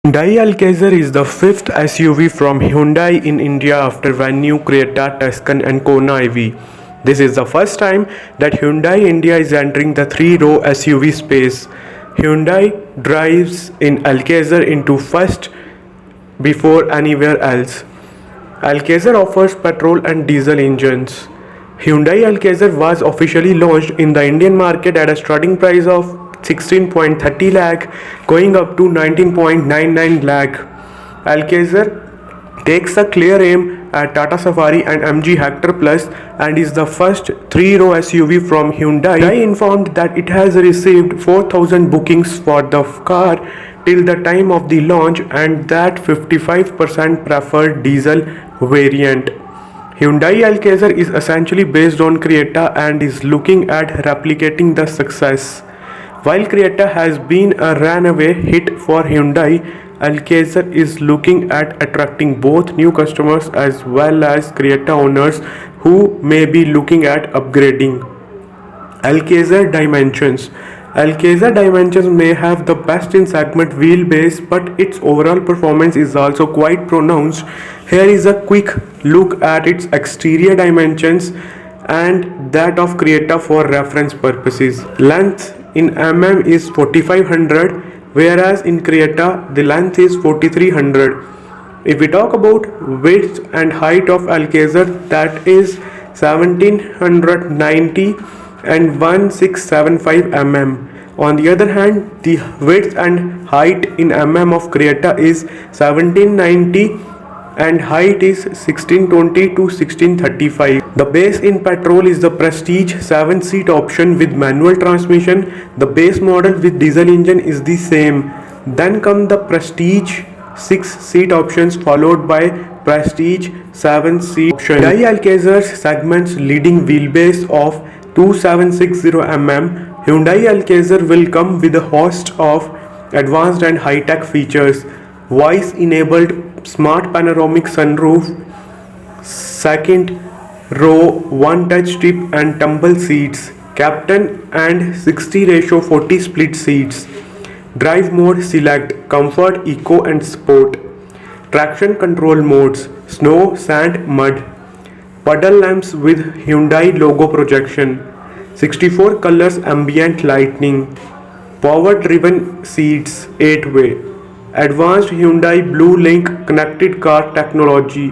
Hyundai Alcazar is the fifth SUV from Hyundai in India after Venue, Creta, Tuscan and Kona EV. This is the first time that Hyundai India is entering the three-row SUV space. Hyundai drives in Alcazar into first before anywhere else. Alcazar offers petrol and diesel engines. Hyundai Alcazar was officially launched in the Indian market at a starting price of 16.30 lakh going up to 19.99 lakh. Alcazar takes a clear aim at Tata Safari and MG Hector Plus and is the first three-row SUV from Hyundai. Hyundai informed that it has received 4,000 bookings for the car till the time of the launch and that 55% preferred diesel variant. Hyundai Alcazar is essentially based on Creta and is looking at replicating the success. While Creta has been a runaway hit for Hyundai, Alcazar is looking at attracting both new customers as well as Creta owners who may be looking at upgrading. Alcazar dimensions. Alcazar dimensions may have the best in segment wheelbase, but its overall performance is also quite pronounced. Here is a quick look at its exterior dimensions and that of Creta for reference purposes. Length in mm is 4500, whereas in Creta the length is 4300. If we talk about width and height of Alcazar, that is 1790 and 1675 mm. On the other hand, the width and height in mm of Creta is 1790 and height is 1620 to 1635. The base in petrol is the Prestige 7-seat option with manual transmission. The base model with diesel engine is the same. Then come the Prestige 6-seat options followed by Prestige 7-seat option. Hyundai Alcazar segment's leading wheelbase of 2760 mm. Hyundai Alcazar will come with a host of advanced and high-tech features. Voice-enabled smart panoramic sunroof, second row one-touch tip and tumble seats, captain and 60:40 split seats, drive mode select, comfort, eco and sport, traction control modes, snow, sand, mud, puddle lamps with Hyundai logo projection, 64 colors ambient lighting, power-driven seats 8-way, advanced Hyundai Blue Link connected car technology,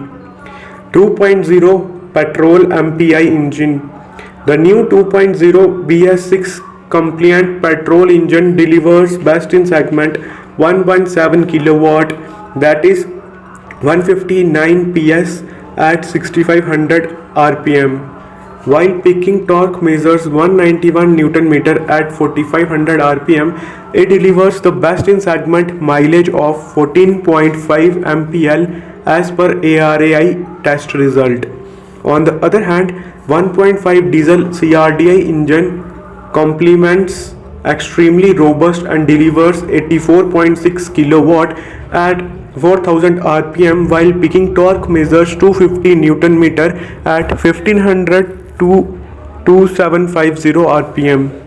2.0 petrol MPI engine. The new 2.0 BS6 compliant petrol engine delivers best in segment 117 kilowatt, that is 159 PS at 6500 RPM. While peaking torque measures 191 Nm at 4500 RPM, it delivers the best in segment mileage of 14.5 mpl as per ARAI test result. On the other hand, 1.5 diesel CRDI engine complements extremely robust and delivers 84.6 kilowatt at 4000 RPM, while peaking torque measures 250 Nm at 1500 to 2750 RPM.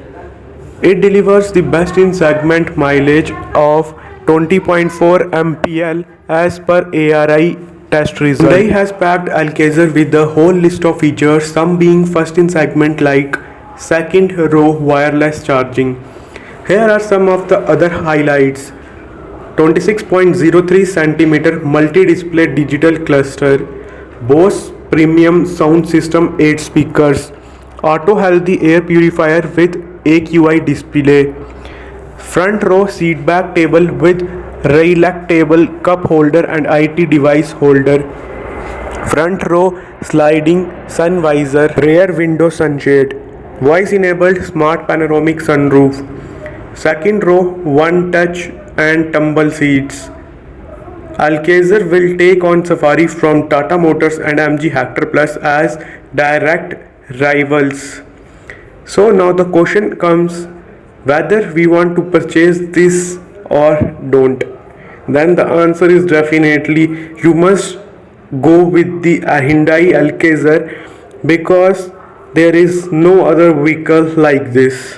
It delivers the best in segment mileage of 20.4 mpl as per ARI test result. Hyundai has packed Alcazar with a whole list of features, some being first in segment like second row wireless charging. Here are some of the other highlights. 26.03 cm multi-display digital cluster, Bose premium sound system 8 speakers, auto healthy air purifier with AQI display, front row seat back table with retractable cup holder and IT device holder, front row sliding sun visor, rear window sunshade, voice enabled smart panoramic sunroof, second row one touch and tumble seats. Alcazar will take on Safari from Tata Motors and MG Hector Plus as direct rivals. So now the question comes whether we want to purchase this or don't. Then the answer is definitely you must go with the Hyundai Alcazar because there is no other vehicle like this.